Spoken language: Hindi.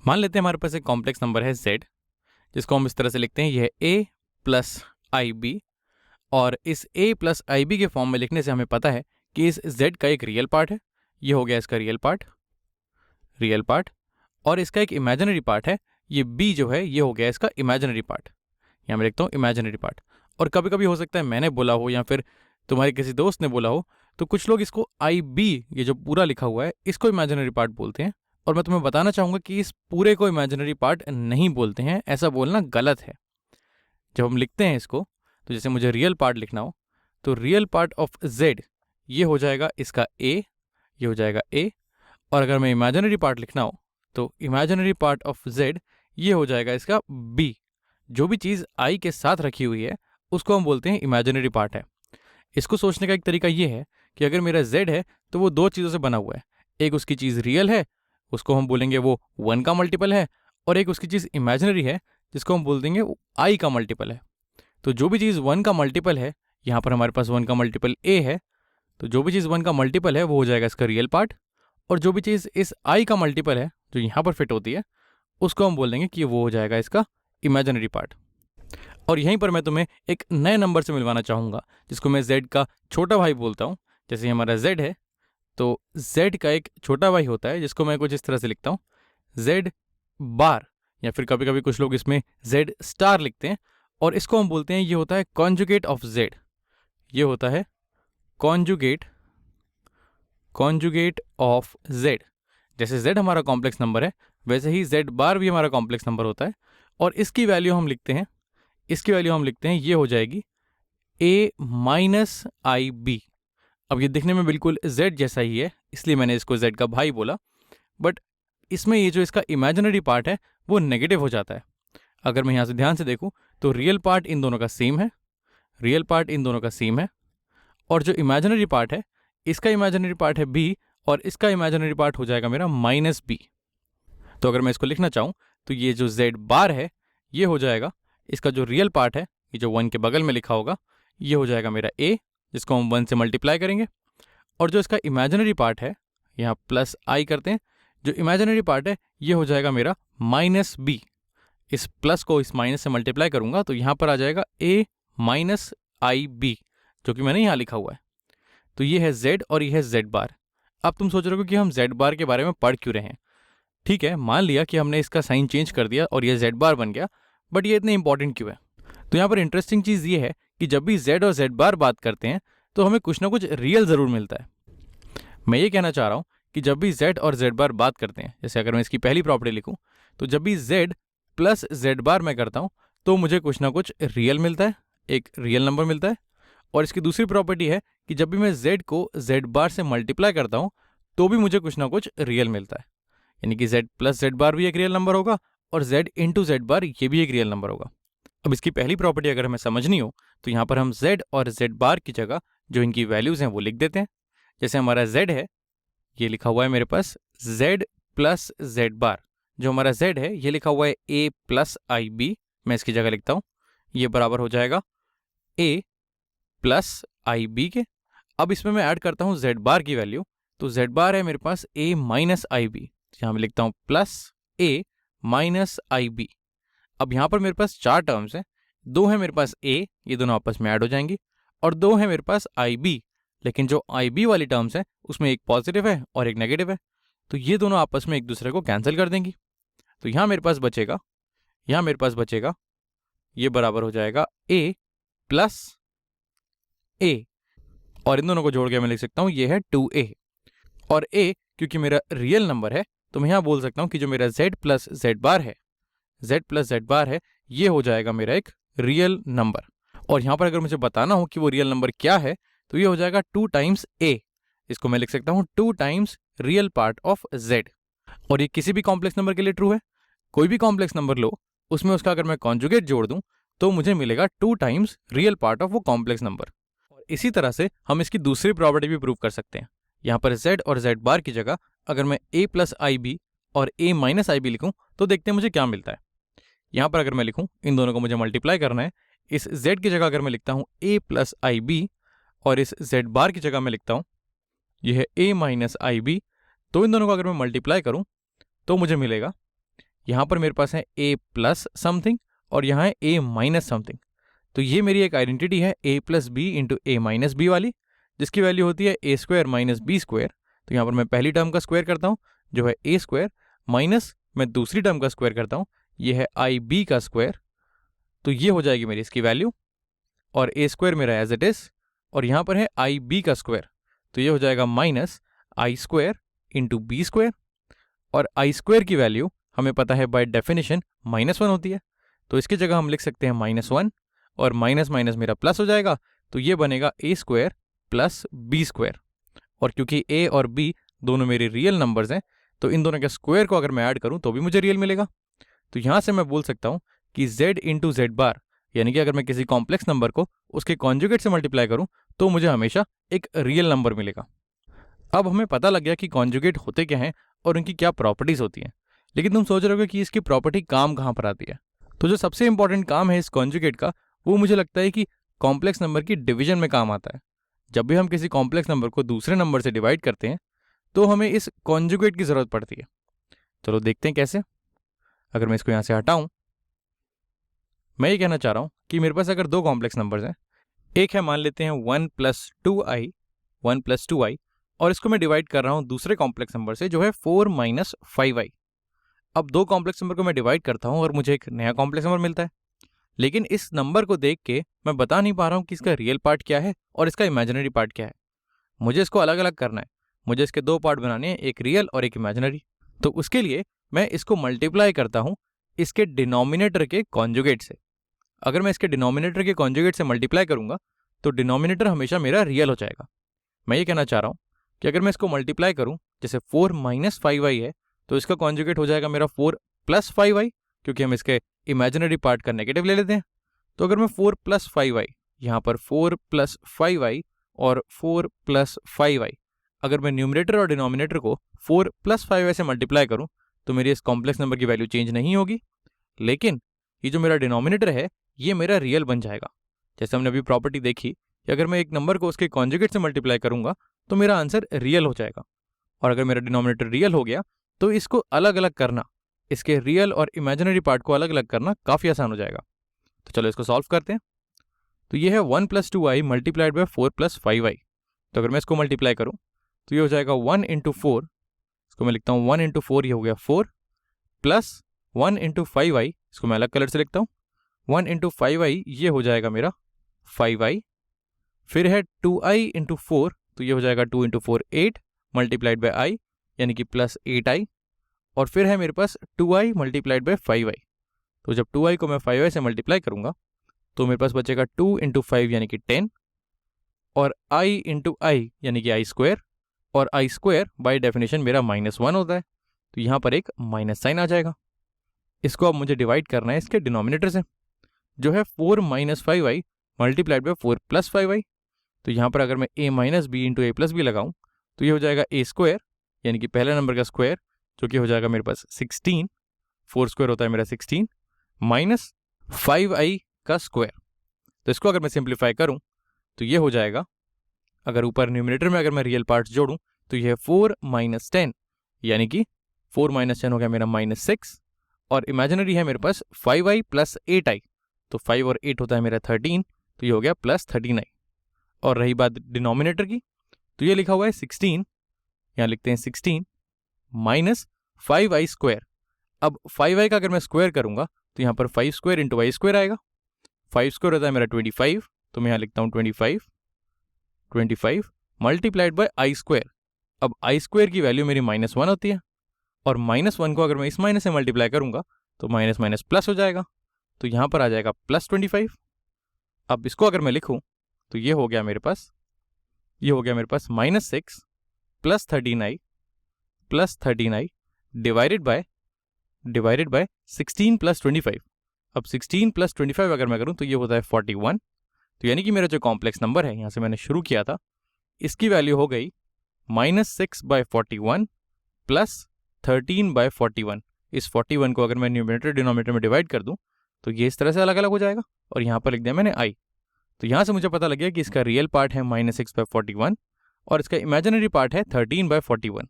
मान लेते हैं हमारे पास एक कॉम्प्लेक्स नंबर है z, जिसको हम इस तरह से लिखते हैं, यह है a प्लस आई बी। और इस a प्लस आई बी के फॉर्म में लिखने से हमें पता है कि इस z का एक रियल पार्ट है, ये हो गया इसका रियल पार्ट, और इसका एक इमेजिनरी पार्ट है, ये b जो है ये हो गया इसका इमेजिनरी पार्ट। यहाँ मैं लिखता हूँ इमेजिनरी पार्ट। और कभी कभी हो सकता है मैंने बोला हो या फिर तुम्हारे किसी दोस्त ने बोला हो, तो कुछ लोग इसको आई बी, ये जो पूरा लिखा हुआ है, इसको इमेजिनरी पार्ट बोलते हैं। और मैं तुम्हें बताना चाहूँगा कि इस पूरे को इमेजिनरी पार्ट नहीं बोलते हैं, ऐसा बोलना गलत है। जब हम लिखते हैं इसको, तो जैसे मुझे रियल पार्ट लिखना हो, तो रियल पार्ट ऑफ z ये हो जाएगा इसका a, ये हो जाएगा a। और अगर मैं इमेजिनरी पार्ट लिखना हो, तो इमेजिनरी पार्ट ऑफ z ये हो जाएगा इसका b। जो भी चीज़ i के साथ रखी हुई है उसको हम बोलते हैं इमेजिनरी पार्ट है। इसको सोचने का एक तरीका ये है कि अगर मेरा z है तो वो दो चीज़ों से बना हुआ है। एक उसकी चीज़ रियल है, उसको हम बोलेंगे वो 1 का मल्टीपल है, और एक उसकी चीज़ इमेजिनरी है, जिसको हम बोल देंगे वो i का मल्टीपल है। तो जो भी चीज़ 1 का मल्टीपल है, यहाँ पर हमारे पास 1 का मल्टीपल a है, तो जो भी चीज़ 1 का मल्टीपल है वो हो जाएगा इसका रियल पार्ट। और जो भी चीज़ इस i का मल्टीपल है जो यहाँ पर फिट होती है, उसको हम बोल देंगे कि वो हो जाएगा इसका इमेजिनरी पार्ट। और यहीं पर मैं तुम्हें एक नए नंबर से मिलवाना चाहूँगा, जिसको मैं z का छोटा भाई बोलता हूँ। जैसे हमारा z है, तो z का एक छोटा भाई होता है, जिसको मैं कुछ इस तरह से लिखता हूँ, z बार, या फिर कभी कभी कुछ लोग इसमें z स्टार लिखते हैं। और इसको हम बोलते हैं, ये होता है कॉन्जुगेट ऑफ z, ये होता है कॉन्जुगेट ऑफ z। जैसे z हमारा कॉम्प्लेक्स नंबर है, वैसे ही z बार भी हमारा कॉम्प्लेक्स नंबर होता है। और इसकी वैल्यू हम लिखते हैं, ये हो जाएगी a माइनस आई बी। अब ये दिखने में बिल्कुल z जैसा ही है, इसलिए मैंने इसको z का भाई बोला। बट इसमें ये जो इसका इमेजिनरी पार्ट है वो नेगेटिव हो जाता है। अगर मैं यहाँ से ध्यान से देखूँ, तो रियल पार्ट इन दोनों का सेम है, और जो इमेजिनरी पार्ट है, इसका इमेजिनरी पार्ट है b, और इसका इमेजिनरी पार्ट हो जाएगा मेरा माइनस b। तो अगर मैं इसको लिखना चाहूँ, तो ये जो z बार है ये हो जाएगा इसका जो रियल पार्ट है, ये जो 1 के बगल में लिखा होगा, ये हो जाएगा मेरा a, जिसको हम 1 से मल्टीप्लाई करेंगे। और जो इसका इमेजिनरी पार्ट है, यहाँ प्लस i करते हैं, जो इमेजिनरी पार्ट है ये हो जाएगा मेरा माइनस b। इस प्लस को इस माइनस से मल्टीप्लाई करूँगा तो यहाँ पर आ जाएगा a माइनस आई बी, जो कि मैंने यहाँ लिखा हुआ है। तो ये है z और ये है z बार। अब तुम सोच रहे हो कि हम z बार के बारे में पढ़ क्यों रहे हैं। ठीक है, मान लिया कि हमने इसका साइन चेंज कर दिया और ये z बार बन गया, बट ये इतने इंपॉर्टेंट क्यों है? तो यहाँ पर इंटरेस्टिंग चीज़ ये है कि जब भी z और z बार बात करते हैं तो हमें कुछ ना कुछ रियल ज़रूर मिलता है। मैं ये कहना चाह रहा हूँ कि जब भी z और z बार बात करते हैं, जैसे अगर मैं इसकी पहली प्रॉपर्टी लिखूँ, तो जब भी z प्लस z बार मैं करता हूँ तो मुझे कुछ ना कुछ रियल मिलता है, एक रियल नंबर मिलता है। और इसकी दूसरी प्रॉपर्टी है कि जब भी मैं z को z बार से मल्टीप्लाई करता हूँ तो भी मुझे कुछ ना कुछ रियल मिलता है, यानी कि z प्लस z बार भी एक रियल नंबर होगा और z इंटू z बार ये भी एक रियल नंबर होगा। अब इसकी पहली प्रॉपर्टी अगर हमें समझनी हो, तो यहाँ पर हम z और z बार की जगह जो इनकी वैल्यूज़ हैं वो लिख देते हैं। जैसे हमारा z है, ये लिखा हुआ है मेरे पास z प्लस z बार। जो हमारा z है ये लिखा हुआ है a प्लस आई बी, मैं इसकी जगह लिखता हूँ, ये बराबर हो जाएगा a प्लस आई बी के। अब इसमें मैं ऐड करता हूँ z बार की वैल्यू, तो z बार है मेरे पास a माइनस आई बी, यहाँ मैं लिखता हूँ plus a minus I B. अब यहाँ पर मेरे पास 4 टर्म्स हैं, 2 है मेरे पास a, ये दोनों आपस में ऐड हो जाएंगी, और 2 है मेरे पास आई बी। लेकिन जो आई बी वाली टर्म्स है उसमें एक पॉजिटिव है और एक नेगेटिव है, तो ये दोनों आपस में एक दूसरे को कैंसिल कर देंगी। तो यहाँ मेरे पास बचेगा, ये बराबर हो जाएगा a प्लस a, और इन दोनों को जोड़ के मैं लिख सकता हूँ ये है 2a। और a क्योंकि मेरा रियल नंबर है, तो मैं यहाँ बोल सकता हूँ कि जो मेरा z प्लस z बार है ये हो जाएगा मेरा एक रियल नंबर। और यहाँ पर अगर मुझे बताना हो कि वो रियल नंबर क्या है, तो ये हो जाएगा 2 टाइम्स a। इसको मैं लिख सकता हूँ 2 times real part of z। और ये किसी भी कॉम्प्लेक्स नंबर के लिए ट्रू है। कोई भी कॉम्प्लेक्स नंबर लो, उसमें उसका अगर मैं कॉन्जुगेट जोड़ दूं तो मुझे मिलेगा 2 टाइम्स रियल पार्ट ऑफ वो कॉम्प्लेक्स नंबर। और इसी तरह से हम इसकी दूसरी प्रॉपर्टी भी प्रूव कर सकते हैं। यहाँ पर z और z बार की जगह अगर मैं a प्लस आई बी और a माइनस आई बी लिखूँ तो देखते हैं मुझे क्या मिलता है। यहाँ पर अगर मैं लिखूँ, इन दोनों को मुझे मल्टीप्लाई करना है, इस z की जगह अगर मैं लिखता हूँ a प्लस आई बी और इस z बार की जगह मैं लिखता हूँ यह है a माइनस आई बी, तो इन दोनों को अगर मैं मल्टीप्लाई करूँ तो मुझे मिलेगा यहाँ पर मेरे पास है a प्लस समथिंग और यहाँ है a माइनस समथिंग। तो ये मेरी एक आइडेंटिटी है a plus B into A minus B वाली, जिसकी वैल्यू होती है a square minus B square. तो यहाँ पर मैं पहली टर्म का स्क्वायर करता हूँ जो है a स्क्वायर, माइनस मैं दूसरी टर्म का स्क्वायर करता हूँ, ये है आई बी का स्क्वायर। तो ये हो जाएगी मेरी इसकी वैल्यू, और a स्क्वायर मेरा एज इट इज़, और यहाँ पर है आई बी का स्क्वायर। तो ये हो जाएगा माइनस आई स्क्वायर इंटू बी स्क्वायर, और आई स्क्वायर की वैल्यू हमें पता है बाय डेफिनेशन -1 होती है। तो इसकी जगह हम लिख सकते हैं -1, और माइनस माइनस मेरा प्लस हो जाएगा। तो ये बनेगा a square plus B square, और क्योंकि a और b दोनों मेरे रियल नंबर्स हैं तो इन दोनों के स्क्वायर को अगर मैं ऐड करूं तो भी मुझे रियल मिलेगा। तो यहाँ से मैं बोल सकता हूँ कि z इंटू जेड बार, यानी कि अगर मैं किसी कॉम्प्लेक्स नंबर को उसके कॉन्जुगेट से मल्टीप्लाई करूं तो मुझे हमेशा एक रियल नंबर मिलेगा। अब हमें पता लग गया कि कॉन्जुगेट होते क्या हैं और उनकी क्या प्रॉपर्टीज़ होती हैं। लेकिन तुम सोच रहे होगे कि इसकी प्रॉपर्टी काम कहाँ पर आती है। तो जो सबसे इंपॉर्टेंट काम है इस कॉन्जुगेट का, वो मुझे लगता है कि कॉम्प्लेक्स नंबर की डिवीजन में काम आता है। जब भी हम किसी कॉम्प्लेक्स नंबर को दूसरे नंबर से डिवाइड करते हैं तो हमें इस कॉन्जुगेट की ज़रूरत पड़ती है। चलो देखते हैं कैसे। अगर मैं इसको यहाँ से हटाऊँ, मैं ये कहना चाह रहा हूँ कि मेरे पास अगर दो कॉम्प्लेक्स नंबर्स हैं, एक है मान लेते हैं 1 + 2i, और इसको मैं डिवाइड कर रहा हूँ दूसरे कॉम्प्लेक्स नंबर से जो है 4 - 5i। अब दो कॉम्प्लेक्स नंबर को मैं डिवाइड करता हूँ और मुझे एक नया कॉम्प्लेक्स नंबर मिलता है, लेकिन इस नंबर को देख के मैं बता नहीं पा रहा हूँ कि इसका रियल पार्ट क्या है और इसका इमेजिनरी पार्ट क्या है। मुझे इसको अलग अलग करना है, मुझे इसके दो पार्ट बनाने हैं, एक रियल और एक इमेजिनरी। तो उसके लिए मैं इसको मल्टीप्लाई करता हूँ इसके डिनोमिनेटर के कॉन्जुगेट से। अगर मैं इसके डिनोमिनेटर के कॉन्जुगेट से मल्टीप्लाई करूँगा तो डिनोमिनेटर हमेशा मेरा रियल हो जाएगा। मैं ये कहना चाह रहा हूँ कि अगर मैं इसको मल्टीप्लाई करूँ, जैसे 4 - 5i है, तो इसका कॉन्जुगेट हो जाएगा मेरा 4 + 5i, क्योंकि हम इसके इमेजिनरी पार्ट का नेगेटिव ले लेते हैं। तो अगर मैं 4 + 5i, यहाँ पर 4 + 5i और 4 + 5i, अगर मैं न्यूमरेटर और डिनोमिनेटर को 4 + 5i से मल्टीप्लाई करूँ तो मेरी इस कॉम्प्लेक्स नंबर की वैल्यू चेंज नहीं होगी, लेकिन ये जो मेरा डिनोमिनेटर है ये मेरा रियल बन जाएगा। जैसे हमने अभी प्रॉपर्टी देखी कि अगर मैं एक नंबर को उसके कॉन्जुगेट से मल्टीप्लाई करूँगा तो मेरा आंसर रियल हो जाएगा, और अगर मेरा डिनोमिनेटर रियल हो गया तो इसको अलग अलग करना, इसके रियल और इमेजिनरी पार्ट को अलग अलग करना काफ़ी आसान हो जाएगा। तो चलो इसको सॉल्व करते हैं। तो ये है 1 + 2i मल्टीप्लाइड बाय 4 + 5i। तो अगर मैं इसको मल्टीप्लाई करूँ तो ये हो जाएगा 1 × 4, इसको मैं लिखता हूँ 1 × 4, ये हो गया 4, प्लस 1 × 5i, इसको मैं अलग कलर से लिखता हूँ, 1 × 5i ये हो जाएगा मेरा 5i, फिर है 2i × 4, तो ये हो जाएगा 2 × 4 8 मल्टीप्लाइड बाय i, यानी कि प्लस 8i, और फिर है मेरे पास 2i मल्टीप्लाइड बाय 5i। तो जब 2i को मैं 5i से मल्टीप्लाई करूँगा तो मेरे पास बचेगा 2 × 5 यानी कि 10, और i × i यानी कि i स्क्वायर, और i स्क्वायर बाय डेफिनेशन मेरा -1 होता है, तो यहाँ पर एक माइनस साइन आ जाएगा। इसको अब मुझे डिवाइड करना है इसके डिनोमिनेटर से, जो है 4 - 5i मल्टीप्लाइड बाय 4 + 5i। तो यहाँ पर अगर मैं a - b × a + b लगाऊँ तो ये हो जाएगा a स्क्वायर, यानी कि पहले नंबर का स्क्वायर, जो कि हो जाएगा मेरे पास 16, 4 स्क्वायर होता है मेरा 16, माइनस 5i का स्क्वायर। तो इसको अगर मैं सिंप्लीफाई करूँ तो ये हो जाएगा, अगर ऊपर न्यूमरेटर में अगर मैं रियल पार्ट्स जोड़ूँ तो ये है 4 - 10, यानी कि 4 - 10 हो गया मेरा -6, और इमेजिनरी है मेरे पास 5i + 8i, तो 5 और 8 होता है मेरा 13, तो ये हो गया +13i। और रही बात डिनोमिनेटर की, तो ये लिखा हुआ है 16, यहाँ लिखते हैं 16 माइनस 5i स्क्वायर। अब 5i का अगर मैं स्क्वायर करूँगा तो यहाँ पर 5 स्क्वायर × i स्क्वायर आएगा, 5 स्क्वायर होता है मेरा 25, तो मैं यहाँ लिखता हूँ 25 मल्टीप्लाइड बाय i स्क्वायर। अब i स्क्वायर की वैल्यू मेरी -1 होती है, और -1 को अगर मैं इस माइनस से मल्टीप्लाई करूँगा तो माइनस माइनस प्लस हो जाएगा, तो यहाँ पर आ जाएगा +25। अब इसको अगर मैं लिखूँ तो ये हो गया मेरे पास -6 + 13i डिवाइडेड बाय 16 + 25। अब 16 + 25 अगर मैं करूँ तो ये होता है 41। तो यानी कि मेरा जो कॉम्प्लेक्स नंबर है, यहाँ से मैंने शुरू किया था, इसकी वैल्यू हो गई -6/41 + 13/41। इस 41 को अगर मैं न्यूमरेटर डिनोमिनेटर में डिवाइड कर दूँ तो ये इस तरह से अलग अलग हो जाएगा, और यहाँ पर लिख दिया मैंने i। तो यहाँ से मुझे पता लग गया कि इसका रियल पार्ट है -6/41 और इसका इमेजिनरी पार्ट है 13/41।